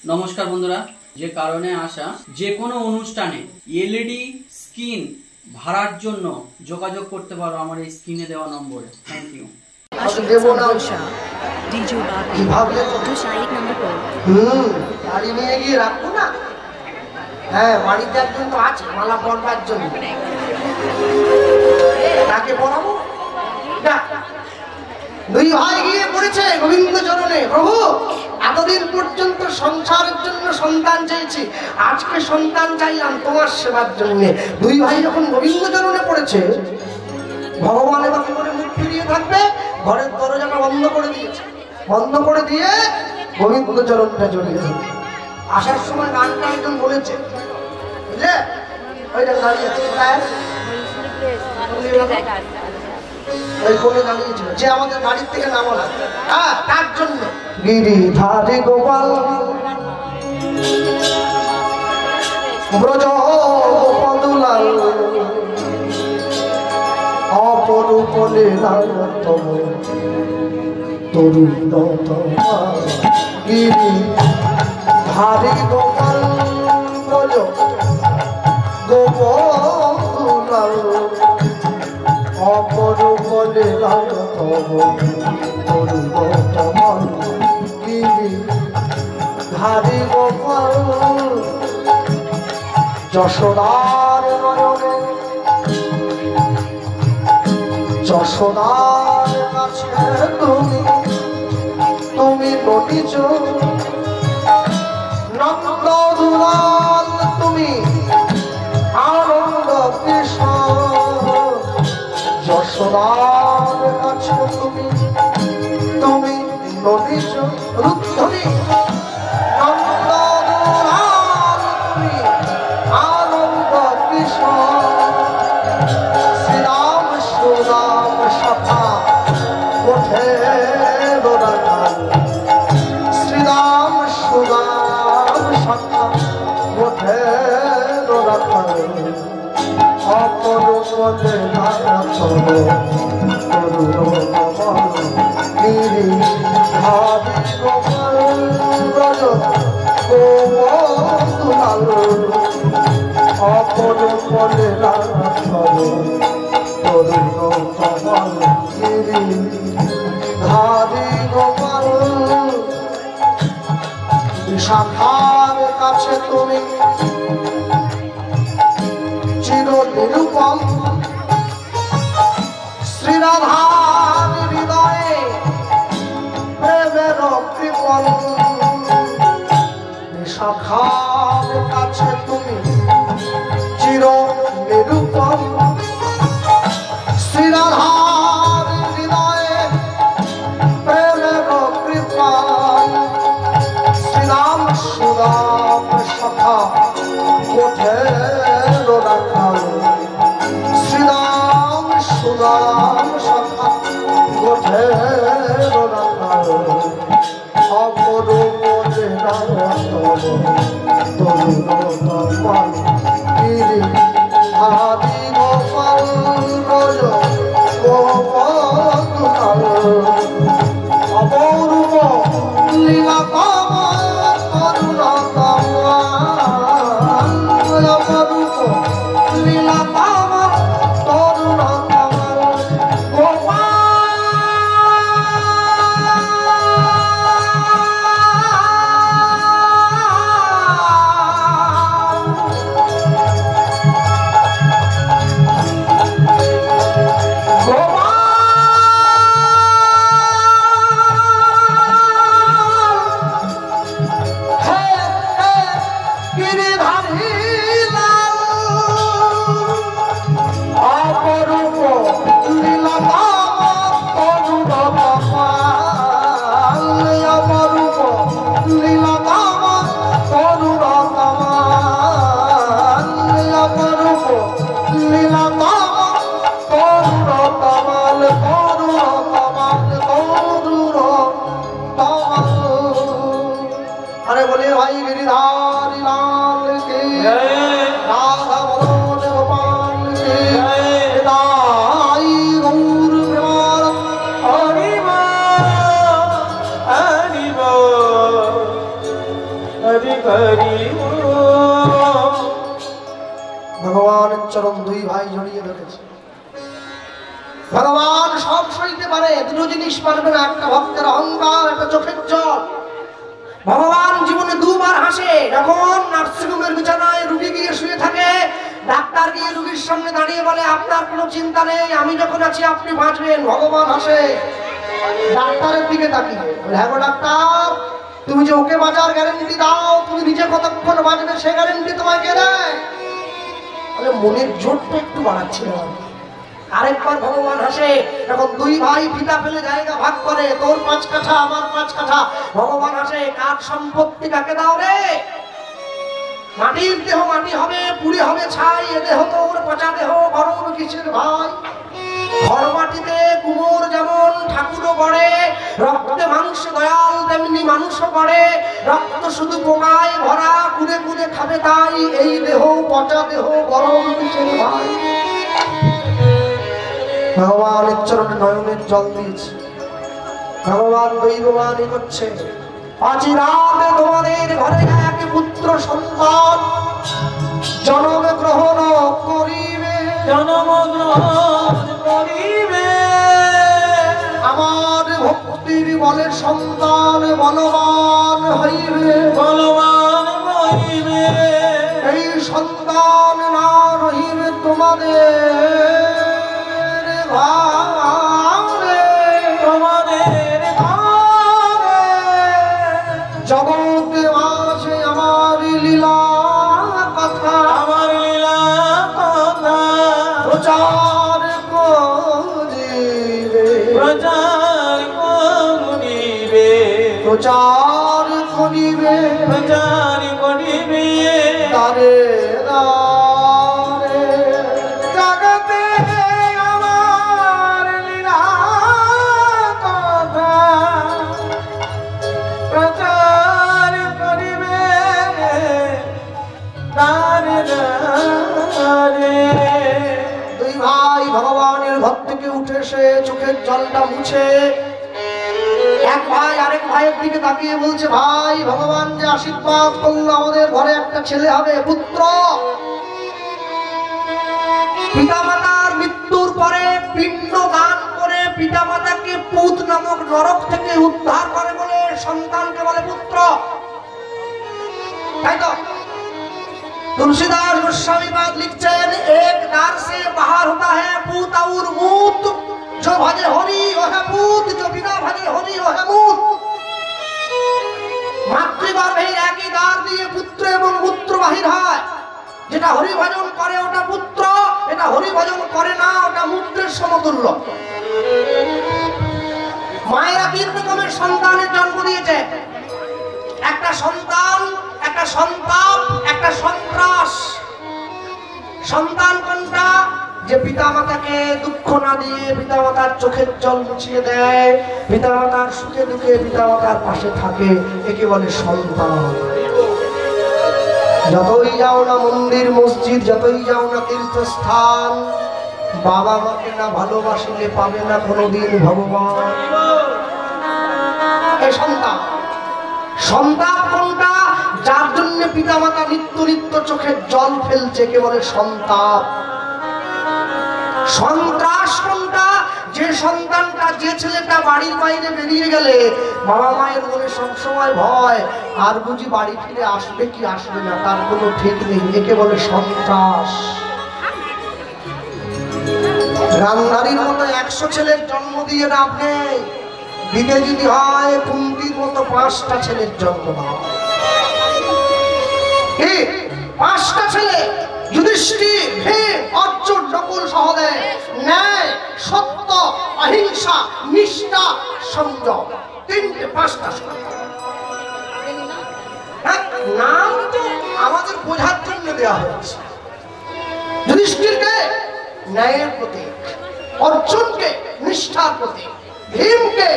নমস্কার বন্ধুরা, যে কারণে আসা যে কোনো অনুষ্ঠানে এলইডি স্ক্রিন ভাড়ার জন্য যোগাযোগ করতে পারো আমার এই স্ক্রিনে দেওয়া নম্বরে। Thank you. গাড়ি নিয়ে গিয়ে রাখবো না? হ্যাঁ, বাড়িতে একজন তো আছে মালা পরবার জন্য, তাকে পড়াবো। দুই ভাই গিয়ে পড়েছে গোবিন্দ চরণে, প্রভু এতদিন পর্যন্ত সংসারের জন্য সন্তান চাইছি, আজকে সন্তান চাইলাম তোমার সেবার জন্য। দুই ভাই যখন গোবিন্দ চরণে পড়েছে, ভগবান এবার করে মুখ ফিরিয়ে থাকবে, ঘরের দরজাটা বন্ধ করে দিয়েছে। বন্ধ করে দিয়ে গোবিন্দ চরণটা চলে গেছে। আসার সময় গানটা একজন বলেছে, বুঝলে ওইটা দাঁড়িয়ে আছে ওই কোণে দাঁড়িয়েছিল, যে আমাদের গাড়ির থেকে নামলা, হ্যাঁ তার জন্য। গিরিধারী গোপাল ব্রজ গোপদুলাল অপরূপ লীলাতম তরুণতম। গিরিধারী গোপাল ব্রজ গোপদুলাল অপরূপ লীলাতম তরুণতম। গিরিধারী গোপাল যশোদার নয়নে, যশোদার কাছে তুমি তুমি নটিছ নন্দ দুলাল, তুমি আনন্দ কৃষ্ণ। যশোদার কাছে তুমি তুমি নটিছ রুদ্ধনি নন্দ দুলাল, তুমি আনন্দ কৃষ্ণ। শ্রীরাম সুরাম সখা ওঠে রাখাল, শ্রীরাম সুরাম সখা ওঠে রাখাল। অপরূপ লীলাতম তরুণতম। গিরিধারী গোপাল ব্রজ গোপদুলাল অপরূপ লীলাতম তরুণতম। গিরিধারী গোপাল বিশাখার কাছে তুমি চির নিরূপম। শ্রীরাধার হৃদয়ে প্রেমের কৃপণ। বিশাখার কাছে তুমি চির নিরূপম। শ্রীরাধার হৃদয়ে প্রেমের কৃপণ। শ্রীরাম সুরাম সখা ওঠে রাখাল, শ্রীরাম সুরাম সখা ওঠে রাখাল। অপরূপ লীলাতম তরুণতম। গিরিধারী গোপাল ব্রজ গোপদুলাল অপরূপ লীলাতম তরুণতম। অপরূপ লীলাতম তরুণতম। গোপাল अरे बोले भाई गिरिधारी लाल के राधा मनोज गोपाल के दाई गौर प्रेमानंद। हरि बोल ভগবানের চরণ দুই ভাই জড়িয়ে ধরেছে। ভগবান সব সইতে পারে, দুটো জিনিস পারবে না, একটা ভক্তের অহংকার, একটা চোখের জল। ভগবান জীবনে দুবার হাসে, যখন নার্সিংহোমের বিছানায় রুগী গিয়ে শুয়ে থাকে, ডাক্তার গিয়ে রুগীর সামনে দাঁড়িয়ে বলে আপনার কোনো চিন্তা নেই, আমি যখন আছি আপনি বাঁচবেন। ভগবান হাসে ডাক্তারের দিকে তাকিয়ে, হ্যাঁ গো ডাক্তার, তুমি যে ওকে বাঁচার গ্যারেন্টি দাও, তুমি নিজে কতক্ষণ বাঁচবে সে গ্যারেন্টি তোমায় কে দেয়? মনের জোরটা একটু বাড়াচ্ছিলাম। আরেকবার ভগবান হাসে, এখন দুই ভাই পিতা ফেলে জায়গা ভাগ করে, তোর 5 কাঠা আমার 5 কাঠা। ভগবান হাসে, কার সম্পত্তি কাকে দাও রে? মাটির দেহ মাটি হবে, পুড়ে হবে ছাই, এ দেহ তোর পচা দেহ, গরম কিসের ভাই? ঘর মাটিতে কুমোর যেমন ঠাকুরও গড়ে, রক্তে মাংস দয়াল তেমনি মানুষও গড়ে। রক্ত শুধু পোকায় ভরা, কুড়ে কুড়ে খাবে তাই, এই দেহ পচা দেহ, গরম কিসের ভাই? ভগবানের চরণে নয়নের জল দিয়েছে। ভগবান দৈববাণী করছে, অচিরাতে তোমাদের ঘরে এক পুত্র সন্তান জন্ম গ্রহণ করিবে, জন্ম গ্রহণ করিবে। আমার ভক্তির বলে সন্তান বলবান হইবে, বলবান হইবে। এই সন্তান না রহিবে তোমাদের ঘরে, তোমাদের ঘরে। জগতে আছে আমার লীলা কথা, আমার লীলা কথা প্রচার করিবে, প্রচার করিবে, প্রচার করিবে, প্রচার করিবে। তারে তারে জগতে আমার লীলা কথা প্রচার করিবে, তারে তারে। দুই ভাই ভগবানের ঘর থেকে উঠে এসে চোখের জলটা মুছে এক ভাই আরেক ভাইয়ের দিকে তাকিয়ে বলছে, ভাই ভগবান যে আশীর্বাদ করলো আমাদের ঘরে একটা ছেলে হবে, পুত্র। পিতামাতার মৃত্যুর পরে পিণ্ড দান করে পিতামাতাকে পুত নামক নরক থেকে উদ্ধার করে বলে সন্তানকে বলে পুত্র, তাই তো? तुलसीदास गोस्वामी पाद लिखचैन, एक दार से बाहर होता है पूत और मूत, जो भजे हरि वह पूत, जो बिना भजे हरि वह मूत। মাতৃগর্ভে একই দ্বার দিয়ে পুত্র এবং পুত্র বাহির হয়। যেটা হরি ভজন করে ওটা পুত্র, এটা হরি ভজন করে না ওটা মূত্রের সমতুল্য। মায়েরা তিন রকমের সন্তানের জন্ম দিয়েছে, একটা সন্তান, একটা সন্তাপ, একটা সন্ত্রাস। সন্তান কোনটা? যে পিতামাতাকে দুঃখ না দিয়ে পিতামাতার চোখের জল মুছিয়ে দেয়, পিতামাতার সুখে দুঃখে পিতামাতার পাশে থাকে, একে বলে সন্তান। যতই যাও না মন্দির মসজিদ, যতই যাও না তীর্থস্থান, বাবা মাকে না ভালোবাসিলে পাবে না কোনোদিন ভগবান। এই সন্তান। সন্তাপ কোনটা? যার জন্য পিতামাতা নিত্য নিত্য চোখের জল ফেলছে, কে বলে সন্তাপ। সন্ত্রাস কোনটা? যে সন্তানটা, যে ছেলেটা বাড়ির বাইরে বেরিয়ে গেলে বাবা মায়ের মনে সবসময় ভয়, আর বুঝি বাড়ি ফিরে আসবে কি আসবে না তার কোনো ঠিক নেই, একে বলে সন্ত্রাস। গান্ধারীর মতো 100 ছেলের জন্ম দিয়ে লাভ নেই, দিতে যদি হয় কুন্তির মতো 5টা ছেলের জন্ম দাও। 5টা ছেলে, যুধিষ্ঠির, ভীম, অর্জুন, নকুল, সহদেব, ন্যায়, সত্য, অহিংসা, নিষ্ঠা, সংযম, 5টা নাম তো আমাদের বোঝার জন্য দেওয়া হয়েছে। যুধিষ্ঠিরকে ন্যায়ের প্রতীক, অর্জুনকে নিষ্ঠার প্রতীক, ভীমকে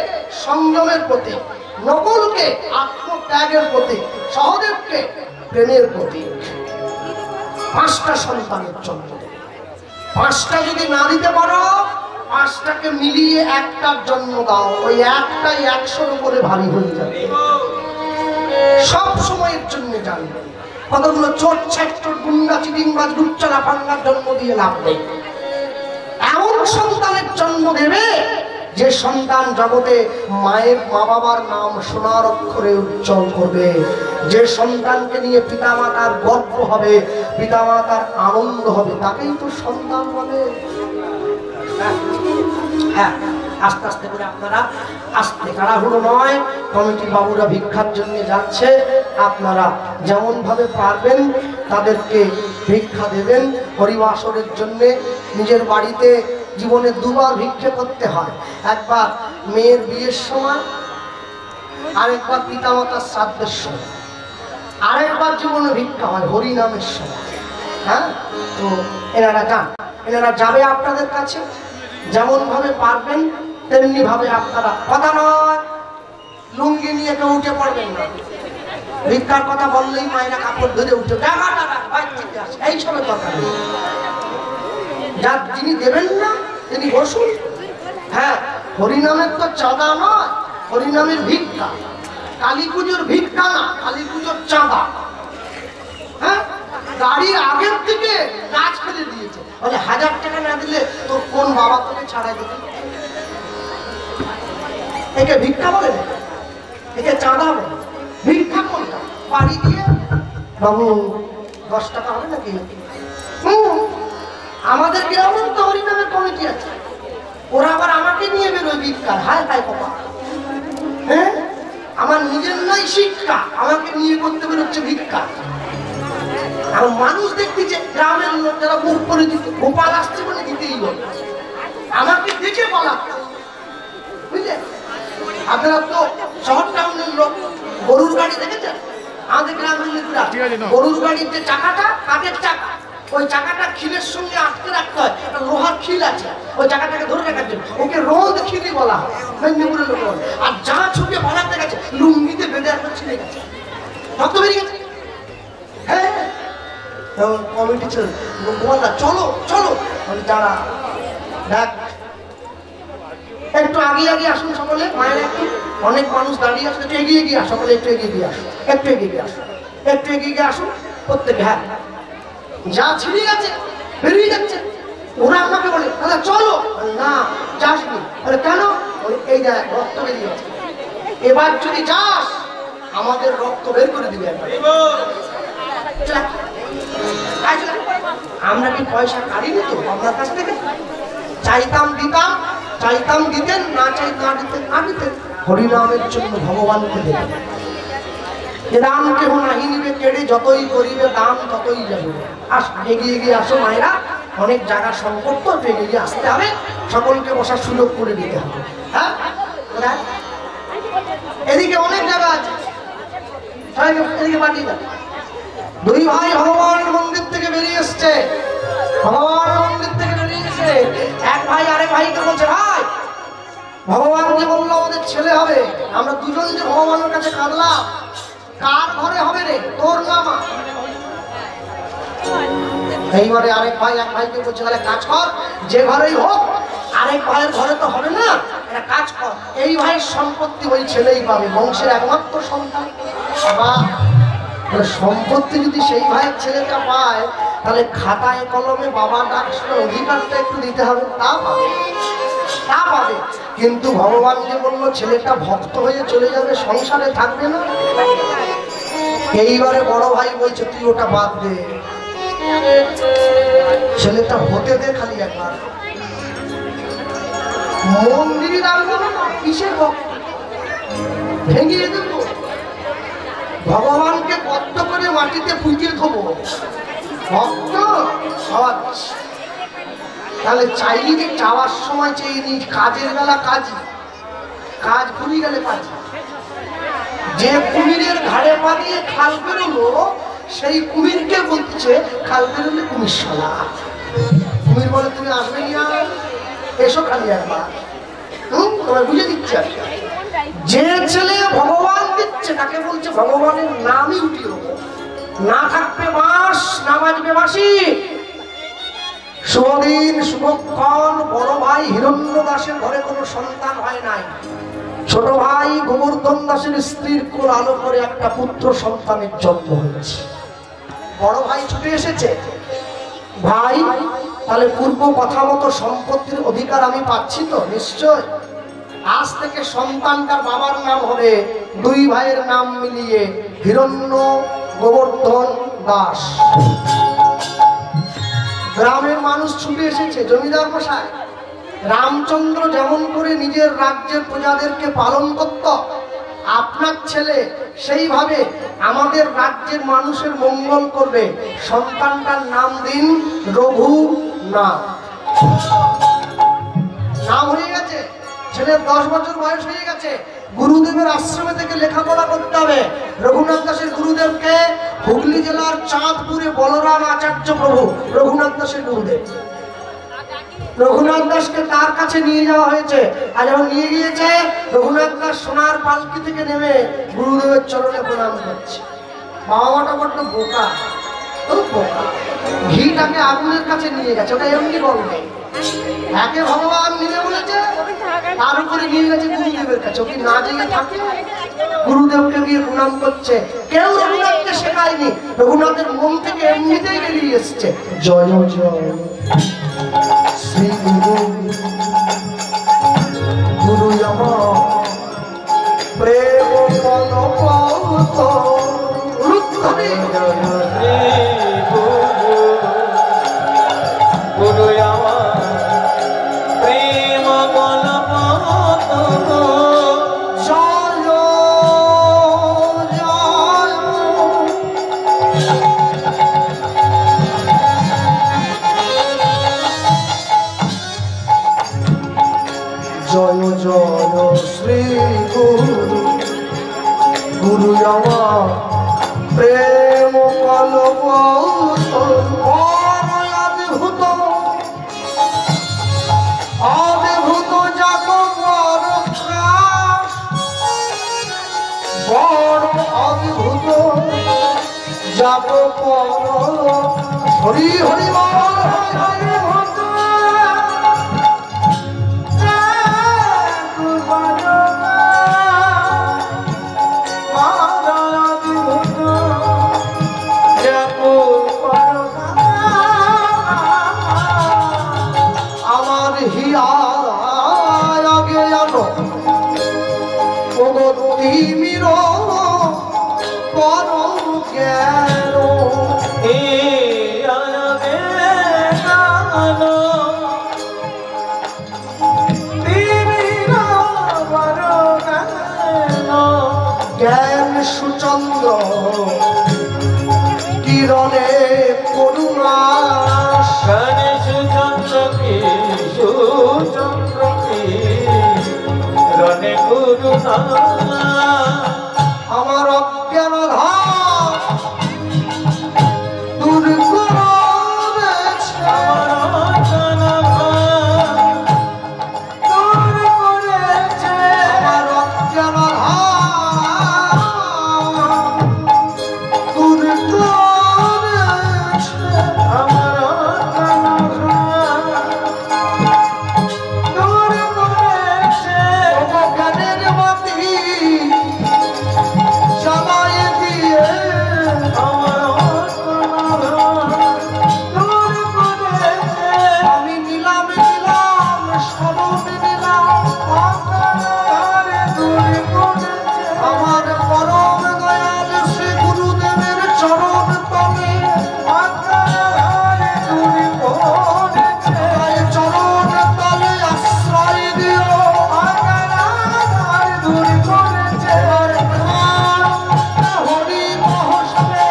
সংযমের প্রতীক, নকুলকে আত্মত্যাগের প্রতীক, সহদেবকে প্রেমের প্রতীক। 5টা সন্তানের জন্ম। 5টা যদি না দিতে পারো, 5টাকে মিলিয়ে একটার জন্ম দাও, ওই একটাই 100-র উপরে ভারী হয়ে যাবে। সব সময়ের জন্য জানবেন। কতগুলো চোর ছেট্টর গুন্ডা চিটিংবাজ লুচ্চারা পাঙ্গার জন্ম দিয়ে লাভ নেই। এমন সন্তানের জন্ম দেবে যে সন্তান জগতে মায়ের মা বাবার নাম সোনার অক্ষরে উজ্জ্বল করবে, যে সন্তানকে নিয়ে পিতামাতার গর্ব হবে, পিতামাতার আনন্দ হবে, তাকেই তো সন্তান বলে। হ্যাঁ, আস্তে আস্তে করে আপনারা আস্তে তাড়াহুড়ো নয়, কমিটির বাবুরা ভিক্ষার জন্য যাচ্ছে, আপনারা যেমন ভাবে পারবেন তাদেরকে ভিক্ষা দেবেন। হরিবাসরের জন্য নিজের বাড়িতে জীবনে দুবার ভিক্ষা করতে হয়, একবার মেয়ের বিয়ের সময়, আরেকবার পিতামাতার শ্রাদ্ধের সময়, আরেকবার জীবনে ভিক্ষা হয় হরিনামের সময়। হ্যাঁ, তো এনারা যান, এনারা যাবে আপনাদের কাছে, যেমন ভাবে পারবেন তেমনি ভাবে আপনারা। কথা নয় লুঙ্গি নিয়ে কেউ উঠে পড়বেন না, ভিক্ষার কথা বললেই মায়েরা কাপড় ধরে উঠে এই সবের কথা নেই। যার যিনি দেবেন না তিনি বসুন। হ্যাঁ, হরিনামের তো চাঁদা নয়, হরিনামের ভিক্ষা, কালী পুজোর ভিক্ষা না, কালী পুজোর চাঁদা। হ্যাঁ, গাড়ির আগের থেকে কাজ ফেলে দিয়েছে, বলে 1000 টাকা না দিলে তোর কোন বাবা তোকে ছাড়াই দেবে। একে ভিক্ষা বলে, একে চাঁদা বলে। ভিক্ষা কোনটা? বাড়ি দিয়ে বাবু 10 টাকা হবে নাকি? আমাদের গ্রামের তো হরিনামের কমিটি আছে, ওরা আবার আমাকে নিয়ে বেরোয় ভিক্ষার। হায় হায় বাবা, হ্যাঁ, আমার নিজের নয় শিক্ষা, আমাকে নিয়ে করতে বেরোচ্ছে ভিক্ষা। আর মানুষ দেখতেছে গ্রামের লোক যারা মুখ করে দিত, গোপাল আসছে বলে দিতেই হবে, আমাকে দেখে বলা। বুঝলে, আপনারা তো শহর টাউনের লোক গরুর গাড়ি দেখেছেন? আমাদের গ্রামের লোকরা গরুর গাড়ির যে চাকাটা কাঠের চাকা, ওই চাকাটা খিলের সঙ্গে আটকে রাখতে হয়, একটা লোহার খিল আছে ওই চাকাটাকে ধরে রাখার জন্য, ওকে রোদ খিলি বলা হয় মেদিনীপুরের লোক। আর যা ছুটে বানাতে গেছে লুঙ্গিতে বেঁধে একটা ছিঁড়ে গেছে, রক্ত বেরিয়ে গেছে। হ্যাঁ, কমিটি চলো চলো, যারা দেখ একটু আগে আগে আসুন সকলে, মায়ের একটু অনেক মানুষ দাঁড়িয়ে আসুন, একটু এগিয়ে গিয়ে আসো, সকলে একটু এগিয়ে গিয়ে আসুন, একটু এগিয়ে গিয়ে আসুন, একটু এগিয়ে গিয়ে আসুন প্রত্যেকে। হ্যাঁ, যা ছিঁড়ে গেছে বেরিয়ে যাচ্ছে, ওরা আমাকে বলে দাদা চলো, না যাসনি। বলে কেন? এই দেখ রক্ত বেরিয়ে গেছে, এবার যদি যাস আমাদের রক্ত বের করে দিবে। আমরা কি পয়সা কাড়িনি তো আপনার কাছ থেকে? চাইতাম দিতাম, চাইতাম দিতেন, না চাই না দিতেন না দিতেন। হরিনামের জন্য ভগবানকে দেবেন। দান কেহ নাহি নিবে কেড়ে, যতই করিবে দান ততই যাবে। আস, এগিয়ে এগিয়ে আসো মায়েরা, অনেক জায়গা সংকট তো, এগিয়ে এগিয়ে আসতে হবে, সকলকে বসার সুযোগ করে দিতে হবে। হ্যাঁ, এদিকে অনেক জায়গা আছে, এদিকে পাঠিয়ে দেন। দুই ভাই ভগবানের মন্দির থেকে বেরিয়ে এসছে, ভগবানের মন্দির থেকে বেরিয়ে এসে এক ভাই আরেক ভাইকে বলছে, ভাই ভগবান যে বললো আমাদের ছেলে হবে, আমরা দুজন যে ভগবানের কাছে কাঁদলাম, কার ঘরে হবে রে? তোর মামা। এইবারে আরেক ভাই এক ভাইকে বলছে, তাহলে কাজ কর, যে ঘরেই হোক, আরেক ভাইয়ের ঘরে তো হবে না, একটা কাজ কর, এই ভাইয়ের সম্পত্তি ওই ছেলেই পাবে, বংশের একমাত্র সন্তান। সম্পত্তি যদি সেই ভাইয়ের ছেলেটা পায়, তাহলে খাতায় কলমে বাবা ডাকছিল অধিকারটা একটু দিতে হবে, তা পাবে, তা পাবে। কিন্তু ভগবান যে বললো ছেলেটা ভক্ত হয়ে চলে যাবে, সংসারে থাকবে না। এইবারে বড় ভাই বলছে, তুই ওটা বাদ দে, ছেলেটা হতে দে খালি একবার। মন্দিরে রাখবো না, কিসের ভক্ত? ভেঙিয়ে দেবো, ভগবানকে কত করে মাটিতে পুঁতিয়ে দেবো, ভক্ত হওয়া। তাহলে চাইলি যে যাওয়ার সময় চাইনি, কাজের বেলা কাজই, কাজ ভুলে গেলে কাজ। যে কুমিরের ঘাড়ে পা দিয়ে খাল বেরোলো, সেই কুমিরকে বলছে খাল বেরোলে কুমির শালা। কুমির বলে তুমি আসবে না, এসো খালি একবার, তোমায় বুঝে দিচ্ছে। যে ছেলে ভগবান দিচ্ছে তাকে বলছে ভগবানের নামই উঠিও, না থাকবে বাঁশ না বাজবে বাঁশি। শুভদিন শুভক্ষণ, বড় ভাই হিরণ্য দাসের ঘরে কোনো সন্তান হয় নাই, ছোট ভাই গোবর্ধন দাসের স্ত্রীর কোল আলো করে একটা পুত্র সন্তানের জন্ম হয়েছে। বড় ভাই ছুটে এসেছে, ভাই তাহলে পূর্ব কথা মতো সম্পত্তির অধিকার আমি পাচ্ছি তো? নিশ্চয়। আজ থেকে সন্তানটার বাবার নাম হবে দুই ভাইয়ের নাম মিলিয়ে হিরণ্য গোবর্ধন দাস। গ্রামের মানুষ ছুটে এসেছে, জমিদার মশাই রামচন্দ্র যেমন করে নিজের রাজ্যের প্রজাদেরকে পালন করত, আপনার ছেলে সেইভাবে আমাদের রাজ্যের মানুষের মঙ্গল করবে। সন্তানটার নাম দিন রঘুনাথ। নাম হয়ে গেছে, ছেলের 10 বছর বয়স হয়ে গেছে। গুরুদেবের আশ্রমে থেকে লেখাপড়া করতে হবে। রঘুনাথ দাসের গুরুদেবকে হুগলি জেলার চাঁদপুরে বলরাম আচার্য প্রভু রঘুনাথ দাসের গুরুদেব। রঘুনাথ দাসকে তার কাছে নিয়ে যাওয়া হয়েছে, আর যখন নিয়ে গিয়েছে রঘুনাথ দাস সোনার পালকি থেকে নেমে গুরুদেবের চরণে প্রণাম করছে। বাবা মাটা বড্ড বোকা, খুব বোকা। ঘিটাকে আগুনের কাছে নিয়ে গেছে, ওটা এমনি বলবে। একে ভগবান নিয়ে বলেছে, তার উপরে নিয়ে গেছে গুরুদেবের কাছে। ওকে না জেগে থাকে গুরুদেবকে গিয়ে প্রণাম করছে। কেউ রঘুনাথকে শেখায়নি, রঘুনাথের মন থেকে এমনিতেই বেরিয়ে এসছে। জয় জয় শ্রী গুরু, গুরু আমার প্রেম কলপত রুদ্ধরে। গুরু আমার প্রেম কলপত জয় জয় জয় জয় শ্রী গুরু, গুরু আমার প্রেম কলপত অদ্ভুত অদ্ভুত যাক বড় অদ্ভুত যাক হরি হরি বল হরি হরি আমার হিয়ার আগে আনো তিমির করো জ্ঞান জ্ঞান সুচন্দ্র কিরণে করুণা রনে করুণা আমার অজ্ঞান ধার দূর করেছে। আমার অজ্ঞান ধার দূর করেছে। জ্ঞানের বাতি জ্বালায় দিয়ে আমি নিলাম নিলাম স্মরণ নিলাম আমার পরম দয়াল শ্রী গুরুদেবের চরণ তলে চরণ তলে আশ্রয় দিও। হরি মহস্তে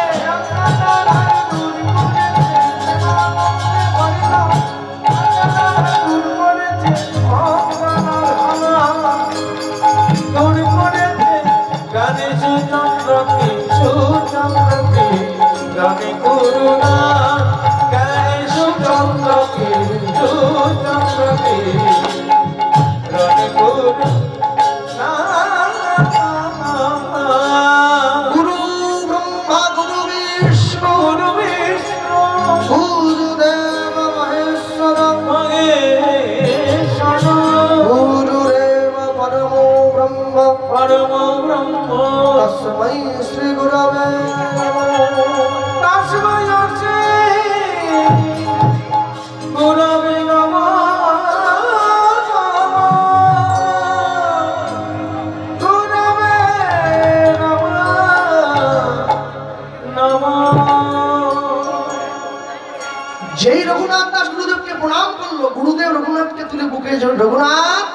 করুণা গণেশ চন্দ্র কি চন্দ্র কি রনে করুণা। গুরু ব্রহ্মা গুরু বিষ্ণু গুরুদেব মহেশ্বর গুরুরেব পরমো ব্রহ্ম তস্मै শ্রী গুরবে তস্मै শ্রী গুরবে নমঃ গুরবে নমঃ। যেই রঘুনাথ দাস গুরুদেবকে প্রণাম করলো, গুরুদেব রঘুনাথকে তুলে বুকে জড়িয়ে, রঘুনাথ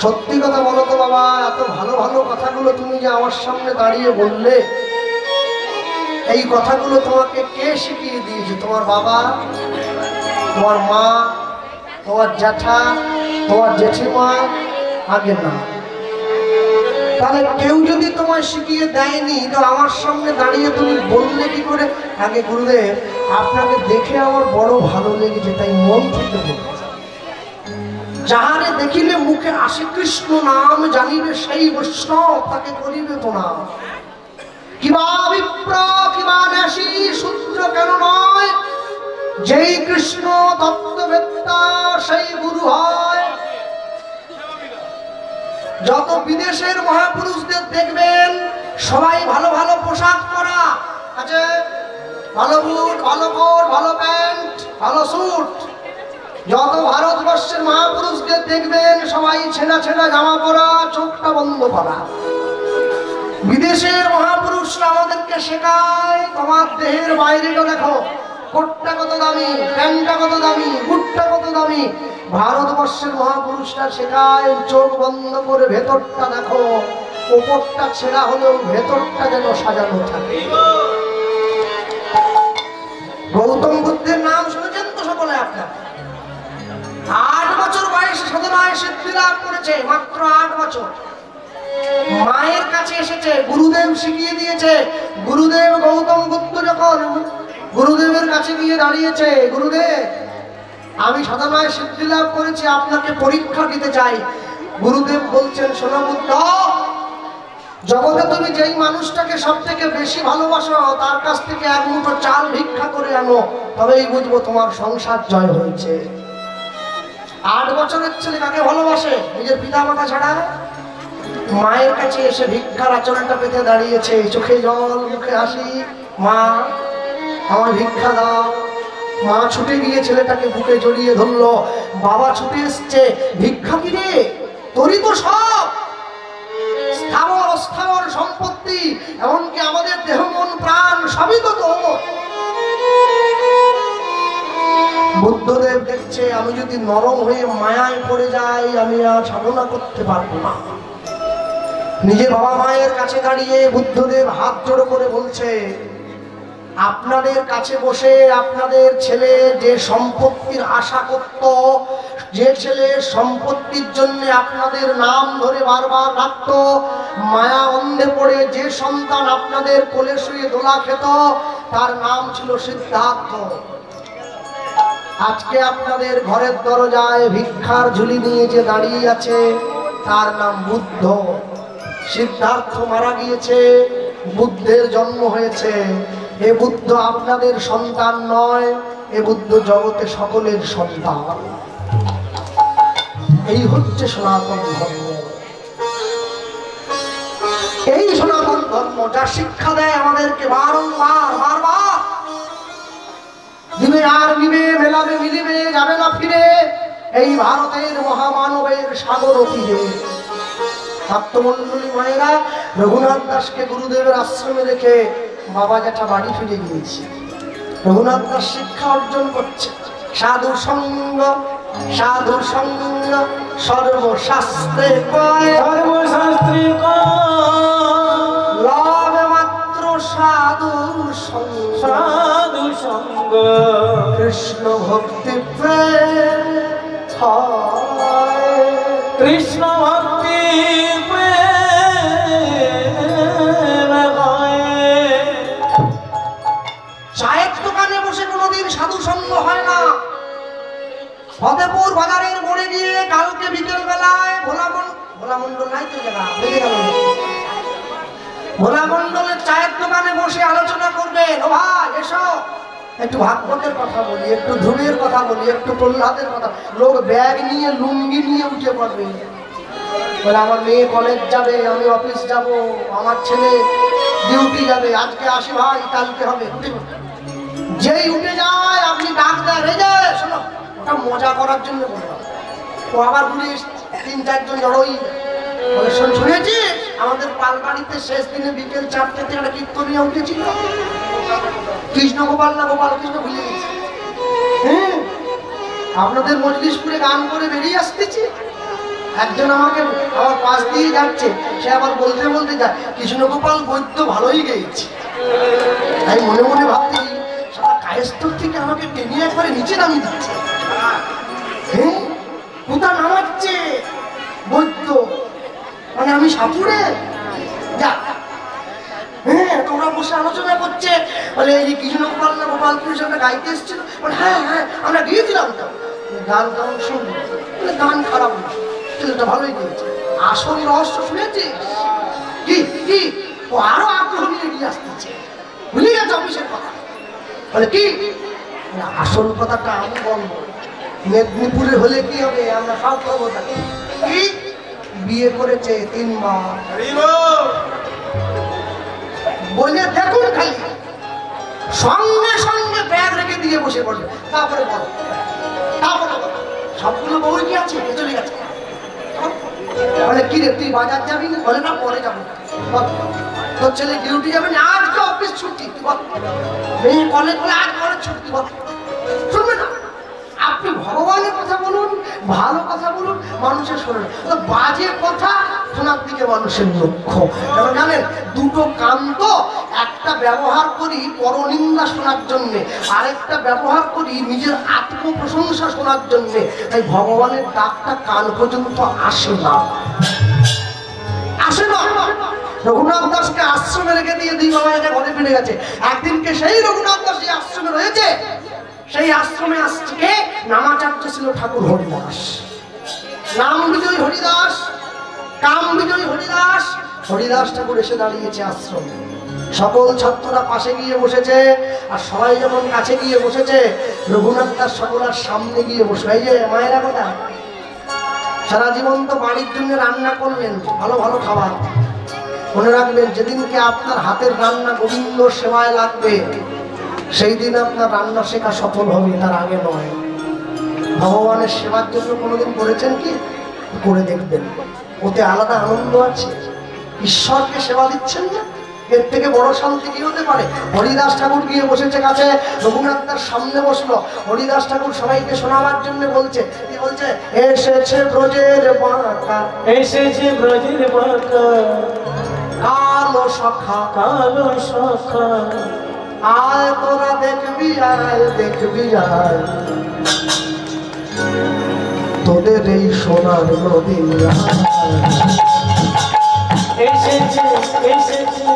সত্যি কথা বলো তো বাবা, এত ভালো ভালো কথাগুলো তুমি যে আমার সামনে দাঁড়িয়ে বললে, এই কথাগুলো তোমাকে কে শিখিয়ে দিয়েছে? তোমার বাবা, তোমার মা, তোমার জ্যাঠা, তোমার জেঠিমা? আগে না। তাহলে কেউ যদি তোমায় শিখিয়ে দেয়নি তো আমার সামনে দাঁড়িয়ে তুমি বললে কি করে? আগে গুরুদেব আপনাকে দেখে আমার বড় ভালো লেগেছে, তাই মন থেকে বলছি। যাহারে দেখিলে মুখে আসে কৃষ্ণ নাম, জানিবে সেই বৈষ্ণব তাকে করিবে প্রণাম। কিবা বিপ্র কিবা ন্যাসী শূদ্র কেন নয়, যেই কৃষ্ণ তত্ত্ববেত্তা সেই গুরু হয়। যত বিদেশের মহাপুরুষদের দেখবেন সবাই ভালো ভালো পোশাক পরা আছে, ভালো বুট, ভালো কোট, ভালো প্যান্ট, ভালো স্যুট। যত ভারতবর্ষের মহাপুরুষদের দেখবেন সবাই ছেঁড়া ছেঁড়া জামা পরা, চোখটা বন্ধ করা। বিদেশের মহাপুরুষরা আমাদেরকে শেখায় তোমার দেহের বাইরেটা দেখো, কোটটা কত দামি, প্যান্টটা কত দামি, বুটটা কত দামি। ভারতবর্ষের মহাপুরুষরা শেখায় চোখ বন্ধ করে ভেতরটা দেখো, ওপরটা ছেঁড়া হলেও ভেতরটা যেন সাজানো থাকে। গৌতম বুদ্ধের নাম শুনেছেন তো সকলে আপনার? 8 বছর বয়সে সাধনায় সিদ্ধি লাভ করেছে, মাত্র 8 বছর। মায়ের কাছে এসেছে, গুরুদেব শিখিয়ে দিয়েছে। গুরুদেব গৌতম বুদ্ধ যখন গুরুদেবের কাছে গিয়ে দাঁড়িয়েছে, গুরুদেব আমি সাধনায় সিদ্ধি লাভ করেছি, আপনাকে পরীক্ষা দিতে চাই। গুরুদেব বলছেন, শোনো বুদ্ধ, জগতে তুমি যেই মানুষটাকে সব থেকে বেশি ভালোবাসো তার কাছ থেকে 1 মুঠো চাল ভিক্ষা করে আনো, তবেই বুঝবো তোমার সংসার জয় হয়েছে। 8 বছরের ছেলে কাকে ভালোবাসে? নিজের পিতা মাতা ছাড়া। মায়ের কাছে এসে ভিক্ষার আচরণটা পেতে দাঁড়িয়েছে, চোখে জল, মুখে হাসি। মা আমার ভিক্ষা দাও। মা ছুটে গিয়ে ছেলেটাকে বুকে জড়িয়ে ধরলো। বাবা ছুটে এসছে, ভিক্ষা কি রে? তোরই তো সব, স্থাবর অস্থাবর সম্পত্তি, এমনকি আমাদের দেহ মন প্রাণ সবই তো তোর। বুদ্ধদেব দেখছে আমি যদি নরম হয়ে মায়ায় পড়ে যাই আমি আর সাধনা করতে পারবো না। নিজে বাবা মায়ের কাছে দাঁড়িয়ে বুদ্ধদেব হাত জোড়ো করে বলছে, আপনাদের কাছে বসে আপনাদের ছেলে যে সম্পত্তির আশা করত, যে ছেলে সম্পত্তির জন্য আপনাদের নাম ধরে বারবার ডাকত, মায়া অন্ধে পড়ে যে সন্তান আপনাদের কোলে শুয়ে দোলা খেত, তার নাম ছিল সিদ্ধার্থ। আজকে আপনাদের ঘরের দরজায় ভিক্ষার ঝুলি নিয়ে যে দাঁড়িয়ে আছে তার নাম বুদ্ধ। সিদ্ধার্থ মারা গিয়েছে, বুদ্ধের জন্ম হয়েছে। এ বুদ্ধ আপনাদের সন্তান নয়, এ বুদ্ধ জগতে সকলের সন্তান। এই হচ্ছে সনাতন ধর্ম। এই সনাতন ধর্ম যা শিক্ষা দেয় আমাদেরকে বারংবার বারবার, দিবে আর নিবে, মেলাবে মিলিবে, যাবে না ফিরে, এই ভারতের মহামানবের সাগর তীরে। ভক্তমণ্ডলী মায়েরা, রঘুনাথ দাসকে গুরুদেবের আশ্রমে রেখে বাবা জ্যাঠা বাড়ি ফিরে গিয়েছে। রঘুনাথ দাস শিক্ষা অর্জন করছে। সাধু সঙ্গ সাধু সঙ্গ সর্বশাস্ত্রে কয়, সর্বশাস্ত্রে লবে মাত্র সাধু সঙ্গ, সাধু সঙ্গ কৃষ্ণ ভক্তি প্রেম হয়, কৃষ্ণ ভক্তি প্রেম হয়। চায়ের দোকানে বসে কোনোদিন সাধু সঙ্গ হয় না। ফতেপুর বাজারের মোড়ে গিয়ে কালকে বিকেল বেলায় ভোলা মন্ডল নাই তো জায়গা, বেঁধে গেল। ভোলা মন্ডলের চায়ের দোকানে বসে আলোচনা করবেন, ও ভাই এসো একটু ভাগবতের কথা বলি, একটু ধ্রুবের কথা বলি, একটু প্রহ্লাদের কথা। লোক ব্যাগ নিয়ে লুঙ্গি নিয়ে উঠে পড়বে। বলে আমার মেয়ে কলেজ যাবে, আমি অফিস যাব, আমার ছেলে ডিউটি যাবে, আজকে আসি ভাই, কালকে হবে। যেই উঠে যায় আপনি ডাক দেন, এই যে শোনো, ওটা মজা করার জন্য বললাম। ও আবার পুলিশ ৩-৪ জন জড়োই বলে, শুনেছিস আমাদের পালবাড়িতে শেষ দিনে বিকেল ৪টে থেকে একটা কীর্তনিয়া উঠেছিল, কৃষ্ণ গোপাল না গোপাল কৃষ্ণ ভুলে গেছি। হ্যাঁ, আপনাদের মজলিশপুরে গান করে বেরিয়ে আসতেছি, একজন আমাকে আমার পাশ দিয়ে যাচ্ছে, সে আবার বলতে বলতে যায় কৃষ্ণ গোপাল বৈদ্য ভালোই গেয়েছে। তাই মনে মনে ভাবতেছি সারা কায়স্থর থেকে আমাকে টেনে একবারে নিচে নামিয়ে দিচ্ছে। হ্যাঁ, কোথা নামাচ্ছে বৈদ্য, মানে আমি সাপুরে যা। হ্যাঁ, তোমরা বসে আলোচনা করছে, বলে এই কৃষ্ণ গোপাল না গোপাল কৃষ্ণ গাইতে এসেছিল, বলে হ্যাঁ হ্যাঁ আমরা গিয়েছিলাম তো। গান গান শুনবো, গান খারাপ না, ছেলেটা ভালোই গিয়েছে। আসল রহস্য শুনেছিস কি? কি ও আরো আগ্রহ নিয়ে এগিয়ে আসতেছে, ভুলে গেছে অফিসের কথা। বলে কি? আসল কথাটা আমি বলবো, মেদিনীপুরে হলে কি হবে আমরা সব করবো। তাকে কি বিয়ে করেছে 3 বার বলে দেখুন, খালি সঙ্গে সঙ্গে ব্যাগ রেখে দিয়ে বসে পড়বে। তারপরে বলো, তারপরে সবগুলো বউ কি আছে, চলে গেছে। বলে কি রে তুই বাজার যাবি না? বলে না পরে যাবো। তোর ছেলে ডিউটি যাবে না, আজকে অফিস ছুটি, তুই বল। মেয়ে কলেজ বলে আজ কলেজ ছুটি, বল। শুনবে না? আপনি ভগবানের কথা বলুন, ভালো কথা বলুন, মানুষের শোনেন। বাজে কথা শোনার দিকে মানুষের লক্ষ্য। কেন জানেন? দুটো কান তো, একটা ব্যবহার করি পরনিন্দা শোনার জন্যে, আরেকটা ব্যবহার করি নিজের আত্মপ্রশংসা শোনার জন্যে। তাই ভগবানের ডাকটা কান পর্যন্ত আসে না, আসে না। রঘুনাথ দাসকে আশ্রমে রেখে দিয়ে 2 বাবা ঘরে ফিরে গেছে। একদিনকে সেই রঘুনাথ দাস যে আশ্রমে রয়েছে, সেই আশ্রমে আসছে নামাচার্য ছিল ঠাকুর হরিদাস। নাম বিজয় হরিদাস, কাম বিজয় হরিদাস। হরিদাস ঠাকুর এসে দাঁড়িয়েছে আশ্রমে, সকল ছাত্ররা পাশে গিয়ে বসেছে, আর সবাই যখন কাছে গিয়ে বসেছে, রঘুনাথ দাস সকলের সামনে গিয়ে বসে। এই যে মায়েরা কোথায়? সারা জীবন তো বাড়ির জন্য রান্না করলেন, ভালো ভালো খাবার। মনে রাখবেন, যেদিনকে আপনার হাতের রান্না গোবিন্দ সেবায় লাগবে, সেই দিন আপনার রান্না শেখা সফল হবে, তার আগে নয়। ভগবানের সেবার জন্য কোনোদিন করেছেন কি? করে দেখবেন, ওতে আলাদা আনন্দ আছে। ঈশ্বরকে সেবা দিচ্ছেন না, এর থেকে বড় শান্তি কি হতে পারে? হরিদাস ঠাকুর গিয়ে বসেছে কাছে, রঘুনাথ দাস সামনে বসলো। হরিদাস ঠাকুর সবাইকে শোনাবার জন্য বলছে, কি বলছে? এসেছে ব্রজের বাঁকা, এসেছে ব্রজের বাঁকা, কালো সখা, কালো সখা, আয় তোরা দেখবি, আয় দেখবি, আয় তোদের এই সোনার নদী। এসেছে এসেছে।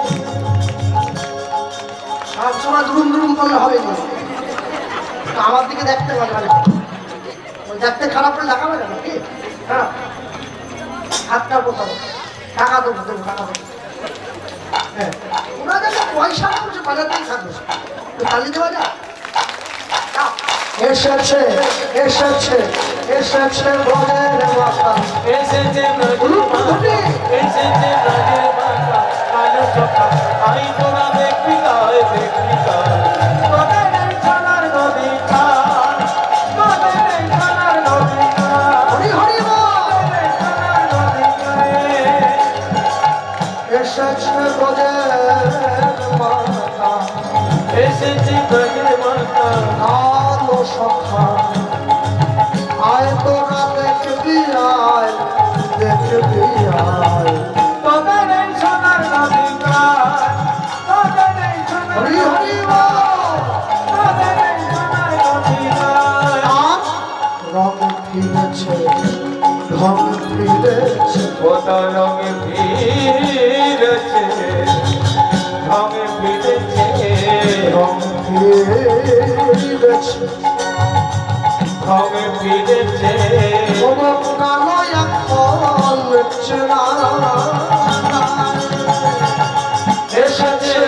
সবসময় দুরুম দুরুম করলে হবে না, আমার দিকে দেখতে পারে, দেখতে খারাপ করে দেখাবে না কি? হ্যাঁ, হাতটা কোথাও টাকা দেবো, দেবো টাকা দেবো। হ্যাঁ, ওরা যাতে পয়সা করছে বাজাতেই থাকবে, তালি দেওয়া যায়। এসেছে এসেছে এসেছে ব্রজের বাঁকা, এসেছে ব্রজের বাঁকা, এসেছে ব্রজের বাঁকা, কালো সখা, আই তোরা দেখবি গায়, দেখবি গায় তোদের এই সোনার নদী পার, তোদের এই সোনার নদী পার, হরি হরি বল। তোদের এই সোনার নদী পারে। এসেছে ব্রজের বাঁকা, এসেছে ব্রজের বাঁকা, কালো সখা, আয় তোরা দেখবি, আয় দেখবি, আয় তোদের এই সোনার নদী পার, তোদের এই সোনার হরি নদী হরি পার, বল। তোদের এই সোনার নদী পার। আজ রং ফিরেছে, রং ফিরেছে, ওটা রঙে ফিরেছে, রঙে ফিরেছে, রং ফিরেছে, রঙে ফিরেছে। কোনো কালো এখন চেনা এসেছে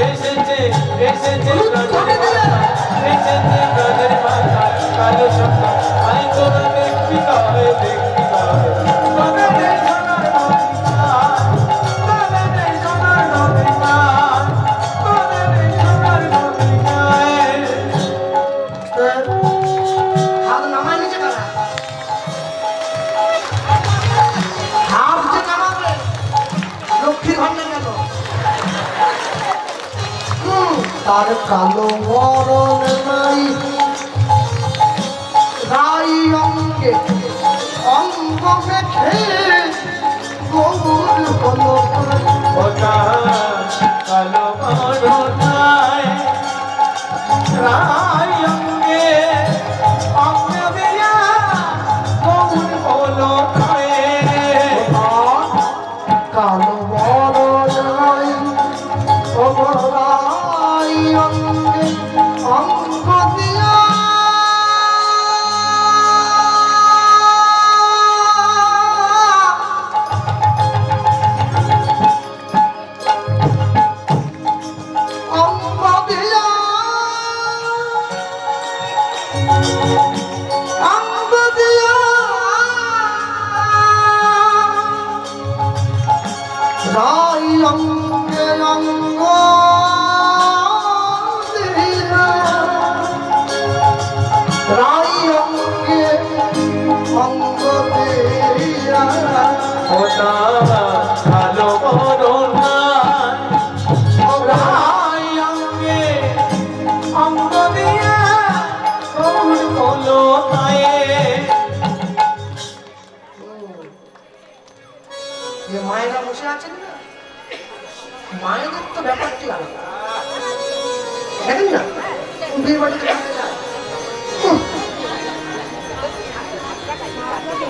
এসেছে এসেছে ব্রজের বাঁকা, এসেছে ব্রজের বাঁকা, কালো সখা, আই তোরা দেখবি গায়, দেখবি গায় তোদের এই সোনার তার কালো বরণ নাই রাই অঙ্গে অঙ্গ মেখে গৌর হলো ওটা কালো করোনায় রাই অঙ্গে অঙ্গ দিয়া গৌর হলো কালো বরণ নাই রাই অঙ্গে অঙ্গ দিয়া ওটা কালো করোনায় রাই অঙ্গে অঙ্গ দিয়া গৌর হলো মায়েরা বসে আছেন না মায়েদের তো ব্যাপারটি আলাদা দেখেন না বিয়ে বাড়িতে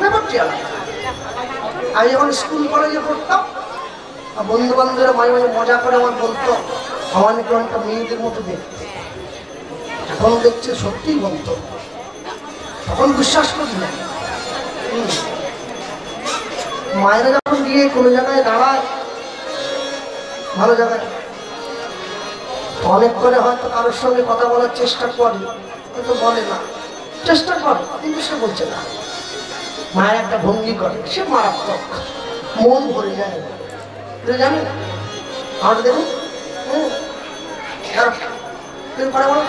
ব্যাপারটি আলাদা আমি যখন স্কুল কলেজে পড়তাম বন্ধু বান্ধবরা মাঝে মাঝে মজা করে আমার বলতো আমার একটা মেয়েদের মতো দেখতে এখন দেখছে সত্যিই বলতো তখন বিশ্বাস করি না মায়েরা যখন গিয়ে কোনো জায়গায় দাঁড়ায় ভালো জায়গায় অনেক করে হয়তো কারোর সঙ্গে কথা বলার চেষ্টা করে হয়তো বলে না চেষ্টা করে কিন্তু সে বলছে না মায়ের একটা ভঙ্গি করে সে মারাত্মক মন ভরে যায় জানেন আমাদের দেখুন করে বলো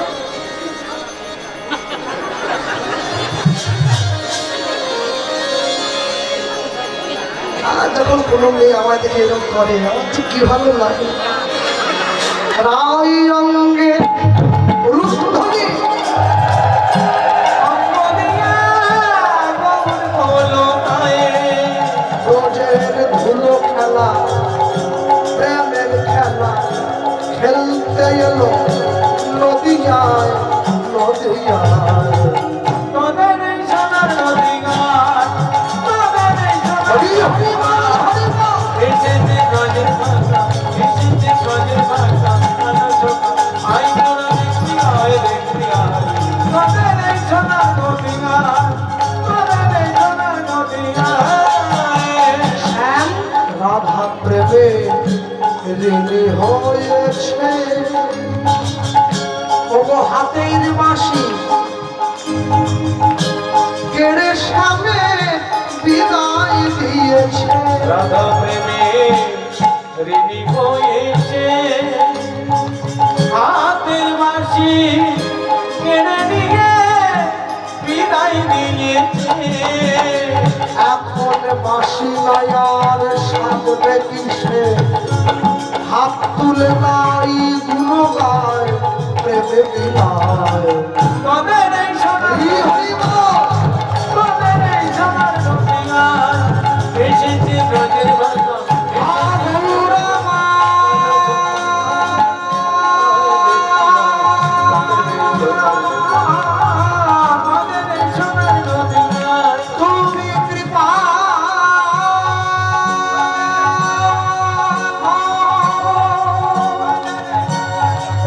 আর যখন কোনো মেয়ে আমার দেখে এরকম করে আমার ঠিক কি ভালো লাগে রাই অঙ্গে রুদ্ধনি রোজের ধুলো খেলা প্রেমের খেলা খেলতে এলো নদিয়ায় নদিয়ায় তোদের সোনার নদী ঘাট তোদের সোনার এসেছে গজের ভাষা এসেছে গজের ভাষা আই তোরা দেখবি আয় দেখবি আয় তোদের সোনার নদী ঘাট তোদের সোনার নদী ঘাট রাধা প্রেমে ঋণী হয়েছে ওগো হাতের বাঁশি কেড়ে সামনে বিদায় দিয়েছে রাধা প্রেমে ঋণী হয়েছে হাতের বাঁশি কেড়ে নিয়ে বিদায় দিয়েছে এখন বাঁশি নয়ার সামনে কিসে হাত তুলে নাই গুলো গায় প্রেমে বিলায় তোদের এই সোনার তোদের এই সোনার নদী ঘাট এসেছে ব্রজের ভাষা তোদের এই সোনার নদী ঘাট তুমি কৃপা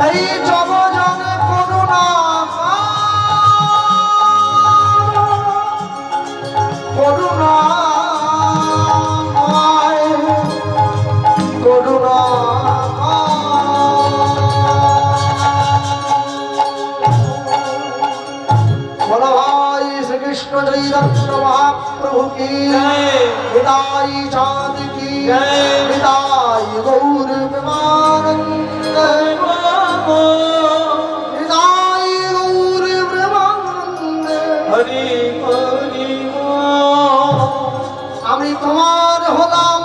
এই জবজনে করুণা করুণা করুণা বলো ভাই শ্রীকৃষ্ণ চৈতন্য মহাপ্রভু কি বিদায় চাঁদ কি বিদায় গৌর প্রেমানন্দ বিদায় গৌর প্রেমানন্দ হরি হরি আমি তোমার হলাম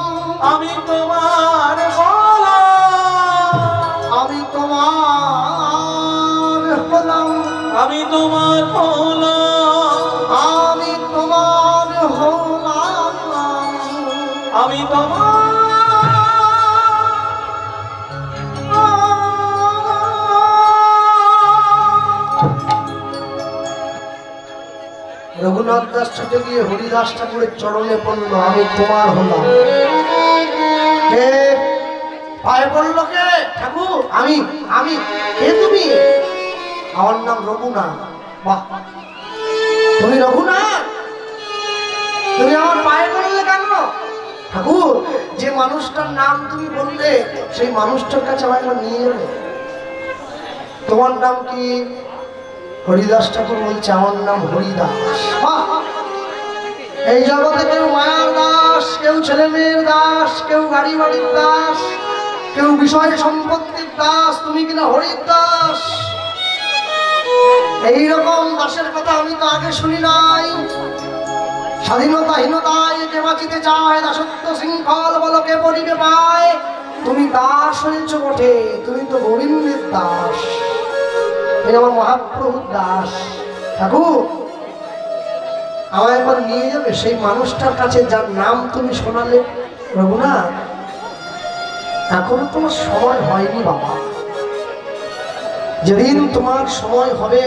আমি তোমার বলা আমি তোমার তোমার হলাম, আমি তোমার হলাম, আমি তোমার রঘুনাথ দাস ছুটে গিয়ে হরিদাস ঠাকুরের চরণে পড়ল, আমি তোমার হলাম। কে পায়ে পড়লো? কে? ঠাকুর আমি। আমি কে? তুমি? আমার নাম রঘুনাথ। বাহ, তুমি রঘুনাথ? তুমি আমার পায়ে পড়লে কেন? ঠাকুর, যে মানুষটার নাম তুমি বললে সেই মানুষটার কাছে আমায় একবার নিয়ে যাবে। তোমার নাম কি? হরিদাস ঠাকুর বলছে, আমার নাম হরিদাস। এই জগতে কেউ মায়ার দাস, কেউ ছেলে মেয়ের দাস, কেউ গাড়ি বাড়ির দাস, কেউ বিষয় সম্পত্তির দাস, তুমি কিনা হরিদাস। এইরকম দাসের কথা আমি তো আগে শুনি নাই। স্বাধীনতাহীনতায় যে বাঁচিতে চায়, দাসত্ব শৃঙ্খল বলো কে পরিবে পায়। তুমি দাস হয়েছ বটে, তুমি তো গোবিন্দের দাস, আমার মহাপ্রভুর দাস। ঠাকুর, আমায় একবার নিয়ে যাবে সেই মানুষটার কাছে যার নাম তুমি শোনালে। রঘুনাথ, এখনো তোমার সময় হয়নি বাবা, যেদিন তোমার সময় হবে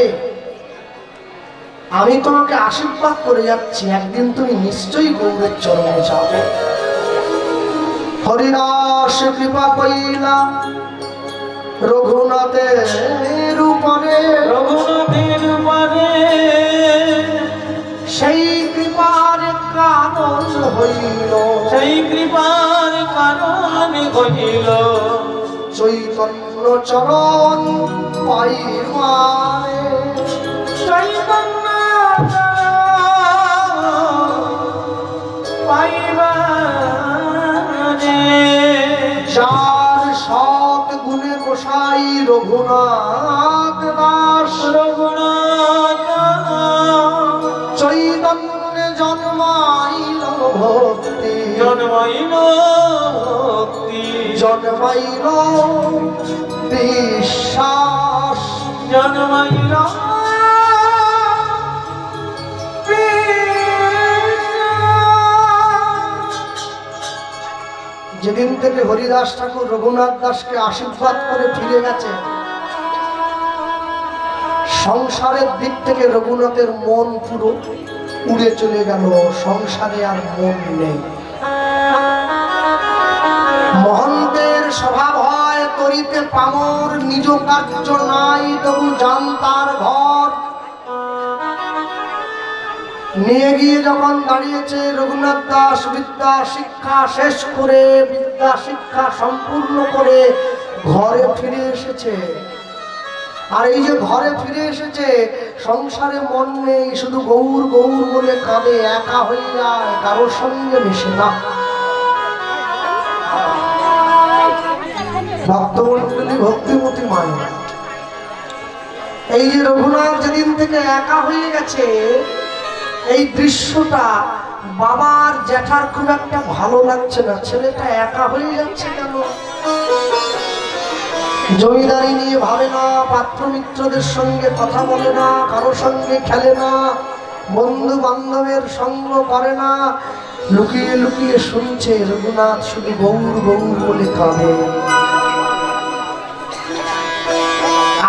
আমি তোমাকে আশীর্বাদ করে যাচ্ছি, একদিন তুমি নিশ্চয়ই গৌরের চরণে যাবে। হরিদাস কৃপা কইলা রঘুনাথের উপরে, রঘুনাথের উপরে সেই কৃপার কারণ হইল, সেই কৃপার কারণ হইল চৈতন্য চরণ পাইবারে। চৈতন্য পাইবারে, যার সৎ গুণে গোসাই রঘুনাথ দাস, রঘুনাথ চৈতন্যে জন্মাইল ভক্তি, জন্মাইল ভক্তি, জন্মাইল বিশ্বাস, জন্মাইল যেদিন থেকে হরিদাস ঠাকুর রঘুনাথ দাসকে আশীর্বাদ করে ফিরে গেছে, সংসারের দিক থেকে রঘুনাথের মন পুরো উড়ে চলে গেল, সংসারে আর মন নেই। মহন্তের স্বভাব হয় করিতে পামর, নিজ কার্য নাই তবু যান তার ঘর। নিয়ে গিয়ে যখন দাঁড়িয়েছে রঘুনাথ দাস বিদ্যা শিক্ষা শেষ করে, বিদ্যা শিক্ষা সম্পূর্ণ করে ঘরে ফিরে এসেছে। আর এই যে ঘরে ফিরে এসেছে, সংসারে মন নেই, শুধু গৌর গৌর বলে কাঁদে, একা হয়ে যায়, কারোর সঙ্গে মিশে না। ভক্তমন্ডলী ভক্তিমতী মানে এই যে রঘুনাথ যেদিন থেকে একা হয়ে গেছে, এই দৃশ্যটা বাবার জ্যাঠার খুব একটা ভালো লাগছে না। ছেলেটা একা হয়ে যাচ্ছে কেন? জমিদারি নিয়ে ভাবে না, পাত্র মিত্রদের সঙ্গে কথা বলে না, কারো সঙ্গে খেলে না, বন্ধু বান্ধবের সঙ্গ করে না, লুকিয়ে লুকিয়ে শুনছে রঘুনাথ শুধু গৌর গৌর বলে কাঁদে।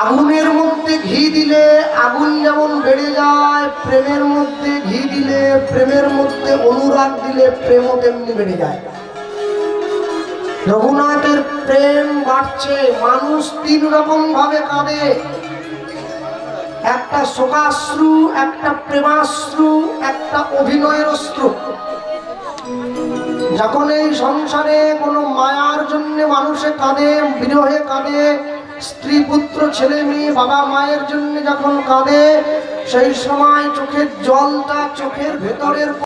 আগুনের মধ্যে ঘি দিলে আগুন যেমন বেড়ে যায়, প্রেমের মধ্যে ঘি দিলে, প্রেমের মধ্যে অনুরাগ দিলে প্রেমও তেমনি বেড়ে যায়। রঘুনাথের প্রেম বাড়ছে, মানুষ তিন রকম ভাবে কাঁদে, একটা শোকাশ্রু, একটা প্রেমাশ্রু, একটা অভিনয়ের অশ্রু। যখন এই সংসারে কোনো মায়ার জন্য মানুষে কাঁদে, বিরহে কাঁদে, স্ত্রী পুত্র ছেলে মেয়ে বাবা মায়ের জন্য যখন কাঁদে, সেই সময় চোখের জলটা চোখের ভেতরের